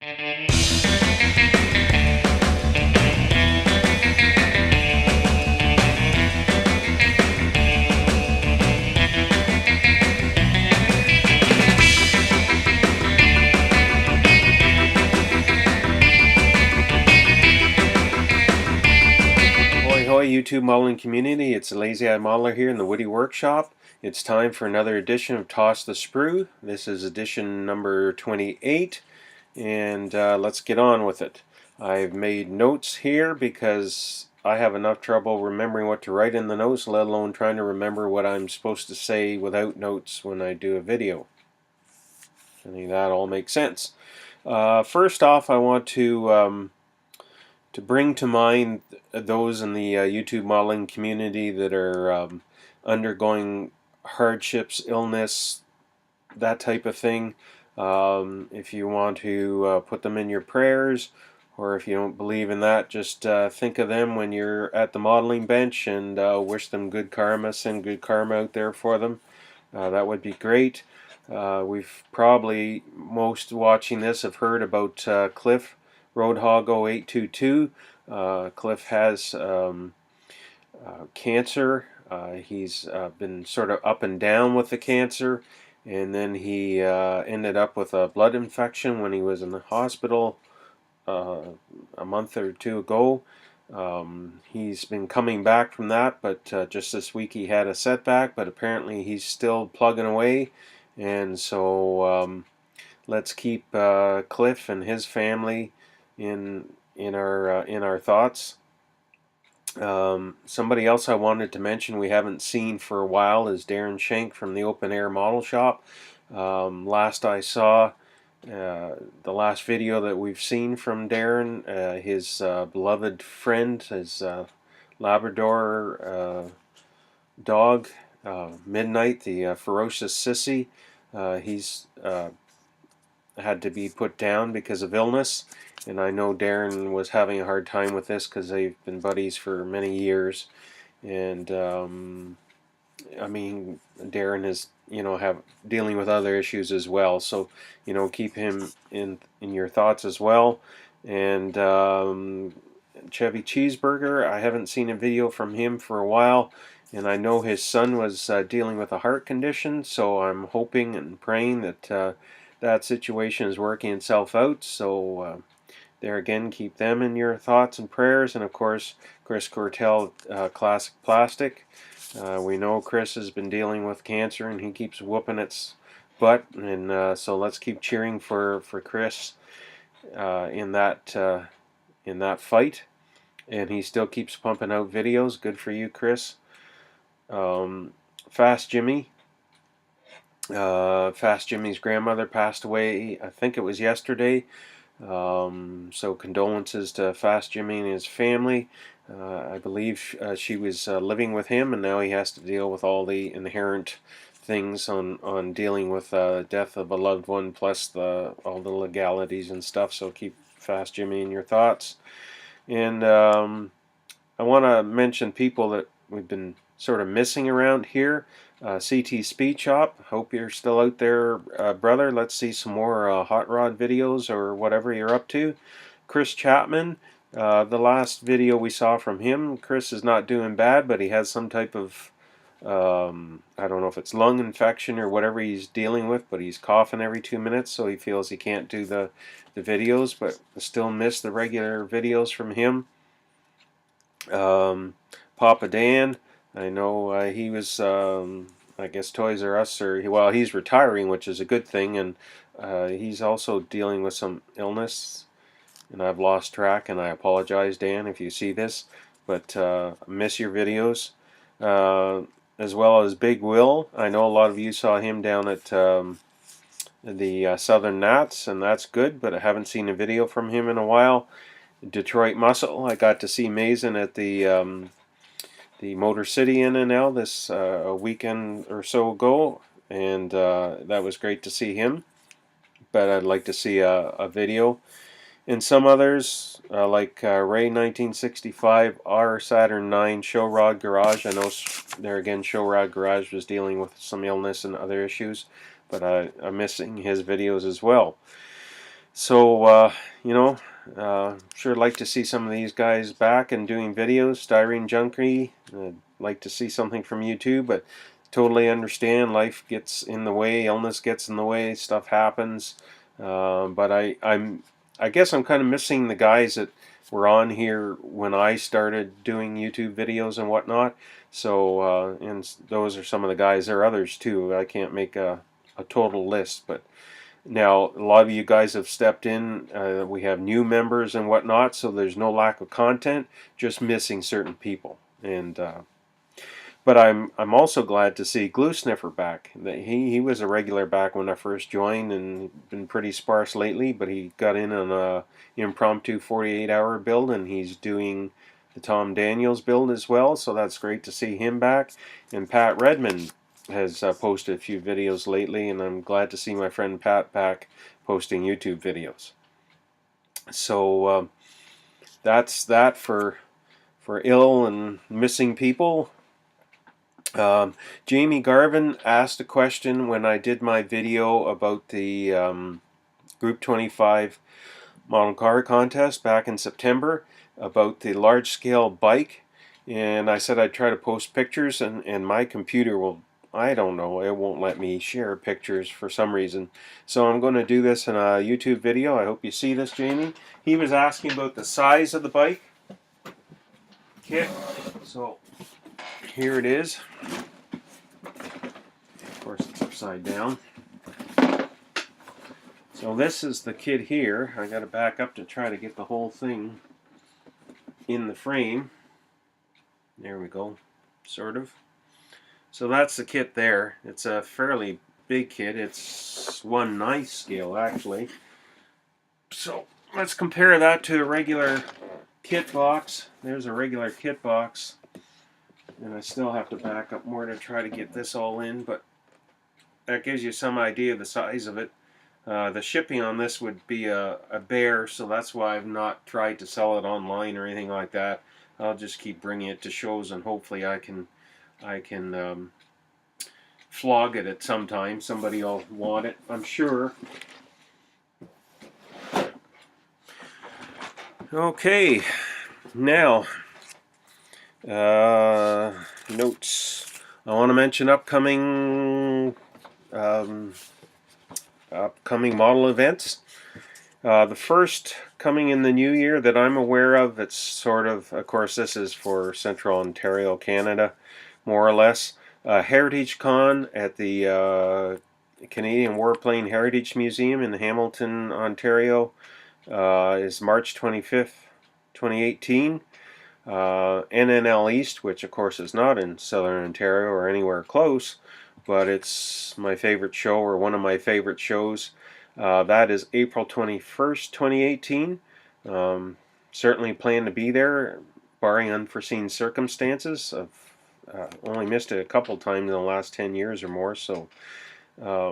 Ahoy YouTube modeling community, it's the Lazy Eye Modeler here in the Woody Workshop. It's time for another edition of Toss the Sprue. This is edition number 28 and let's get on with it. I've made notes here because I have enough trouble remembering what to write in the notes, let alone trying to remember what I'm supposed to say without notes when I do a video. I think that all makes sense. First off, I want to bring to mind those in the YouTube modeling community that are undergoing hardships, illness, that type of thing. If you want to put them in your prayers, or if you don't believe in that, just think of them when you're at the modeling bench and wish them good karma, send good karma out there for them. That would be great. We've probably, most watching this, have heard about Cliff Roadhog 0822. Cliff has cancer. He's been sort of up and down with the cancer, and then he ended up with a blood infection when he was in the hospital a month or two ago. He's been coming back from that, but just this week he had a setback, but apparently he's still plugging away. And so let's keep Cliff and his family in our thoughts. Somebody else I wanted to mention we haven't seen for a while is Darren Schenk from the Open Air Model Shop. Last I saw, the last video that we've seen from Darren, his beloved friend, his Labrador dog, Midnight, the ferocious sissy, he's had to be put down because of illness, and I know Darren was having a hard time with this because they've been buddies for many years, and I mean, Darren is, have dealing with other issues as well, so keep him in your thoughts as well. And Chevy Cheeseburger, I haven't seen a video from him for a while, and I know his son was dealing with a heart condition, so I'm hoping and praying that that situation is working itself out. So there again, keep them in your thoughts and prayers. And of course, Chris Cortell, Classic Plastic. We know Chris has been dealing with cancer, and he keeps whooping its butt. And so let's keep cheering for Chris in that fight. And he still keeps pumping out videos. Good for you, Chris. Fast Jimmy. Fast Jimmy's grandmother passed away, I think it was yesterday. So condolences to Fast Jimmy and his family. I believe she was living with him, and now he has to deal with all the inherent things on dealing with death of a loved one, plus all the legalities and stuff. So keep Fast Jimmy in your thoughts. And I want to mention people that we've been sort of missing around here. CT Speed Shop, hope you're still out there, brother. Let's see some more hot rod videos or whatever you're up to. Chris Chapman, the last video we saw from him, Chris is not doing bad, but he has some type of, I don't know if it's lung infection or whatever he's dealing with, but he's coughing every 2 minutes, so he feels he can't do the videos, but still miss the regular videos from him. Papa Dan, I know he was, I guess, Toys R Us, well, he's retiring, which is a good thing, and he's also dealing with some illness, and I've lost track, and I apologize, Dan, if you see this, but I miss your videos. As well as Big Will, I know a lot of you saw him down at the Southern Nats, and that's good, but I haven't seen a video from him in a while. Detroit Muscle, I got to see Mason at the Motor City NNL this a weekend or so ago, and that was great to see him, but I'd like to see a video. And some others, like Ray 1965, R Saturn 9, Show Rod Garage. I know there again, Show Rod Garage was dealing with some illness and other issues, but I'm missing his videos as well. So, you know, sure like to see some of these guys back and doing videos. Styrene Junkie, like to see something from you too, but totally understand life gets in the way, illness gets in the way, stuff happens. But I guess I'm kind of missing the guys that were on here when I started doing YouTube videos and whatnot. So, and those are some of the guys. There are others too. I can't make a total list, but now, a lot of you guys have stepped in. We have new members and whatnot, so there's no lack of content, just missing certain people. And but I'm also glad to see Glue Sniffer back. He was a regular back when I first joined, and been pretty sparse lately. But he got in on a impromptu 48-hour build, and he's doing the Tom Daniels build as well. So that's great to see him back. And Pat Redmond has posted a few videos lately, and I'm glad to see my friend Pat back posting YouTube videos. So that's that for ill and missing people. Jamie Garvin asked a question when I did my video about the Group 25 model car contest back in September about the large-scale bike, and I said I'd try to post pictures, and my computer will, I don't know, it won't let me share pictures for some reason. So I'm going to do this in a YouTube video. I hope you see this, Jamie. He was asking about the size of the bike kit. So here it is. Of course, it's upside down. So this is the kit here. I got to back up to try to get the whole thing in the frame. There we go, sort of. So that's the kit there. It's a fairly big kit. It's 1/9 scale actually. So let's compare that to a regular kit box. There's a regular kit box. And I still have to back up more to try to get this all in, but that gives you some idea of the size of it. The shipping on this would be a bear, so that's why I've not tried to sell it online or anything like that. I'll just keep bringing it to shows, and hopefully I can flog it at some time. Somebody will want it, I'm sure. Okay, now notes. I want to mention upcoming model events. The first coming in the new year that I'm aware of, it's sort of course, this is for Central Ontario, Canada, more or less. Heritage Con at the Canadian Warplane Heritage Museum in Hamilton, Ontario, is March 25th, 2018. NNL East, which of course is not in Southern Ontario or anywhere close, but it's my favorite show, or one of my favorite shows. That is April 21st, 2018. Certainly plan to be there, barring unforeseen circumstances. I've only missed it a couple times in the last 10 years or more, so I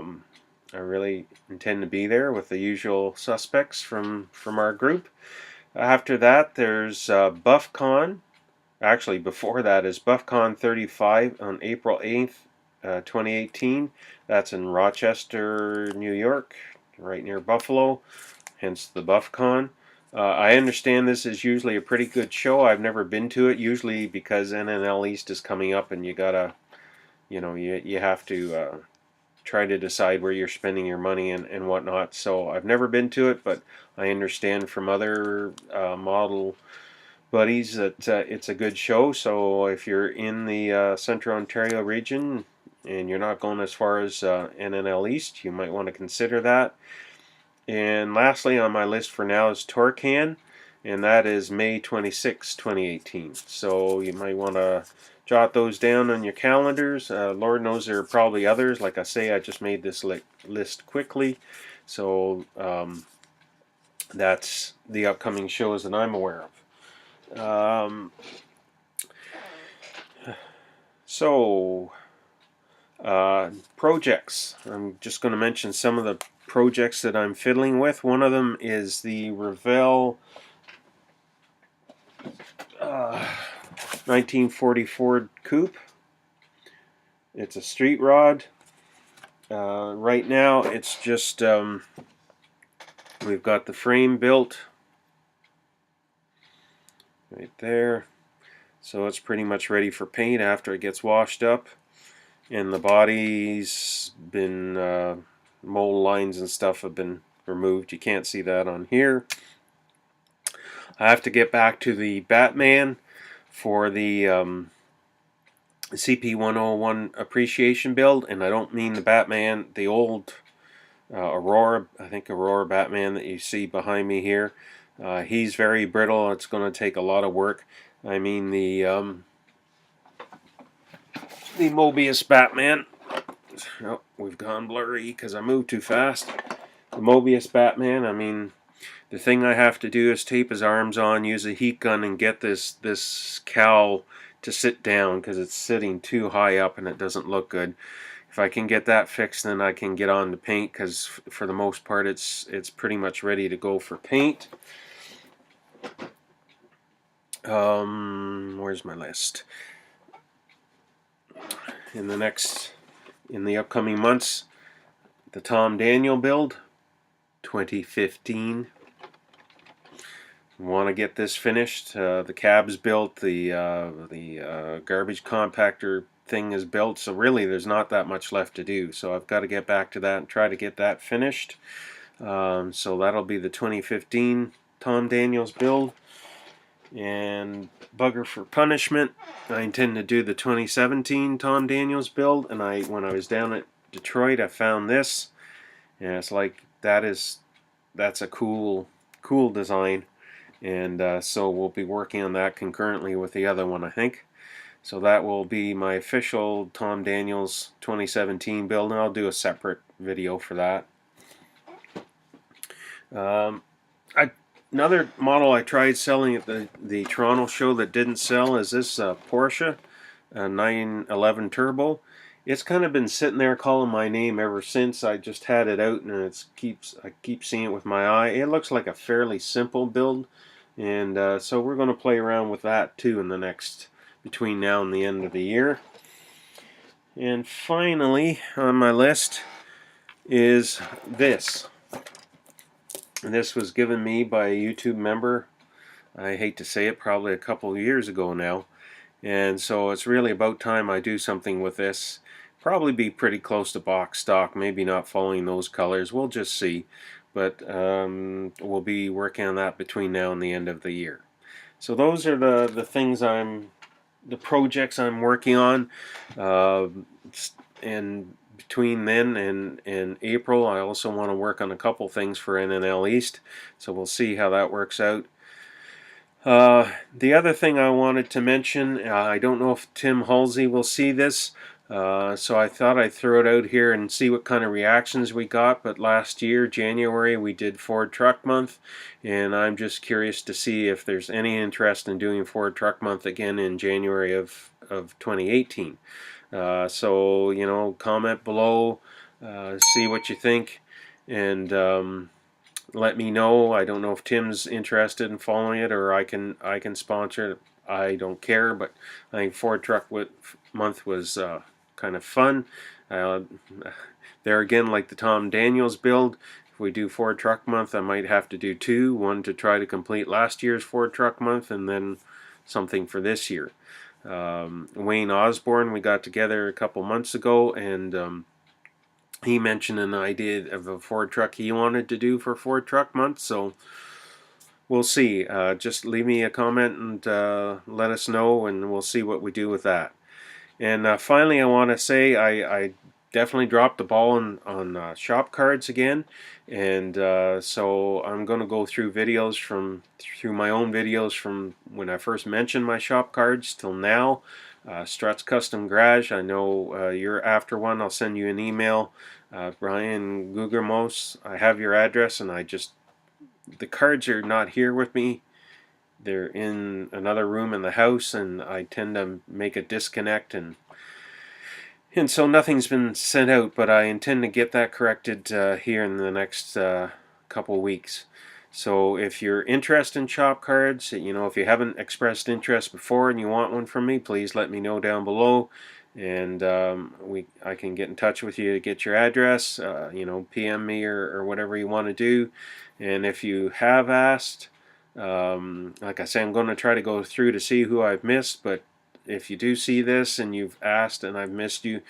really intend to be there with the usual suspects from our group. After that, there's BuffCon. Actually, before that is BuffCon 35 on April 8th, 2018. That's in Rochester, New York, right near Buffalo, hence the BuffCon. I understand this is usually a pretty good show. I've never been to it, usually because NNL East is coming up and you gotta, you have to try to decide where you're spending your money and whatnot. So I've never been to it, but I understand from other model buddies that it's a good show. So if you're in the Central Ontario region and you're not going as far as NNL East, you might want to consider that. And lastly on my list for now is Torcan, and that is May 26, 2018. So you might want to jot those down on your calendars. Lord knows there are probably others. Like I say, I just made this list quickly. So that's the upcoming shows that I'm aware of. Projects. I'm just going to mention some of the projects that I'm fiddling with. One of them is the Revell 1940 Ford Coupe. It's a street rod. Right now it's just We've got the frame built right there, so it's pretty much ready for paint after it gets washed up. And the body's been mold lines and stuff have been removed. You can't see that on here. I have to get back to the Batman for the CP101 appreciation build, and I don't mean the Batman, the old Aurora, I think Aurora Batman that you see behind me here. He's very brittle. It's going to take a lot of work. I mean the Mobius Batman. Oh, we've gone blurry because I moved too fast. The Mobius Batman, I mean, the thing I have to do is tape his arms on, use a heat gun, and get this cowl to sit down because it's sitting too high up and it doesn't look good. If I can get that fixed, then I can get on to paint, because for the most part it's pretty much ready to go for paint. Where's my list? In the upcoming months, the Tom Daniel build 2015. Want to get this finished. The cab's built, the garbage compactor thing is built, so really there's not that much left to do. So I've got to get back to that and try to get that finished. So that'll be the 2015 Tom Daniels build. And bugger for punishment, I intend to do the 2017 Tom Daniels build. And when I was down at Detroit, I found this, and it's like that's a cool design. And so we'll be working on that concurrently with the other one, I think. So that will be my official Tom Daniels 2017 build, and I'll do a separate video for that. Another model I tried selling at the Toronto show that didn't sell is this Porsche 911 Turbo. It's kind of been sitting there calling my name ever since. I just had it out, and I keep seeing it with my eye. It looks like a fairly simple build, and so we're going to play around with that too in the next, between now and the end of the year. And finally on my list is this. This was given me by a YouTube member. I hate to say it, probably a couple of years ago now. And so it's really about time I do something with this. Probably be pretty close to box stock, maybe not following those colors. We'll just see. But we'll be working on that between now and the end of the year. So those are the things the projects I'm working on. And between then and April, I also want to work on a couple things for NNL East. So we'll see how that works out. The other thing I wanted to mention, I don't know if Tim Halsey will see this, so I thought I'd throw it out here and see what kind of reactions we got. But last year, January, we did Ford Truck Month, and I'm just curious to see if there's any interest in doing Ford Truck Month again in January of 2018. So, you know, comment below, see what you think, and let me know. I don't know if Tim's interested in following it, or I can sponsor it. I don't care, but I think Ford Truck Month was kind of fun. There again, like the Tom Daniels build, if we do Ford Truck Month, I might have to do two. One to try to complete last year's Ford Truck Month, and then something for this year. Wayne Osborne, we got together a couple months ago, and he mentioned an idea of a Ford truck he wanted to do for Ford Truck Month, so we'll see. Just leave me a comment and let us know, and we'll see what we do with that. And finally, I want to say I definitely dropped the ball on shop cards again, and so I'm going to go through videos through my own videos from when I first mentioned my shop cards till now. Struts Custom Garage, I know you're after one. I'll send you an email. Brian Gugermos, I have your address, and the cards are not here with me. They're in another room in the house, and I tend to make a disconnect, and so nothing's been sent out, but I intend to get that corrected here in the next couple weeks. So if you're interested in shop cards, you know, if you haven't expressed interest before and you want one from me, please let me know down below. and I can get in touch with you to get your address. You know, PM me or whatever you want to do. And if you have asked, like I say, I'm going to try to go through to see who I've missed. But if you do see this and you've asked and I've missed you,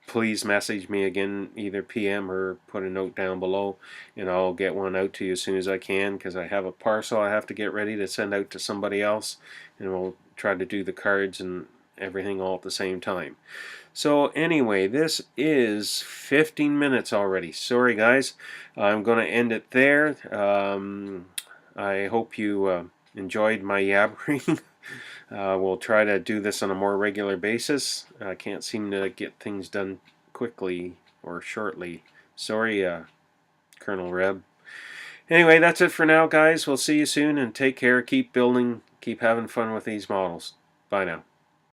please message me again, either PM or put a note down below, and I'll get one out to you as soon as I can, because I have a parcel I have to get ready to send out to somebody else, and we'll try to do the cards and everything all at the same time. So anyway, this is 15 minutes already. Sorry guys, I'm going to end it there. I hope you enjoyed my yabbering. We'll try to do this on a more regular basis. I can't seem to get things done quickly or shortly. Sorry, Colonel Reb. Anyway, that's it for now, guys. We'll see you soon, and take care. Keep building. Keep having fun with these models. Bye now.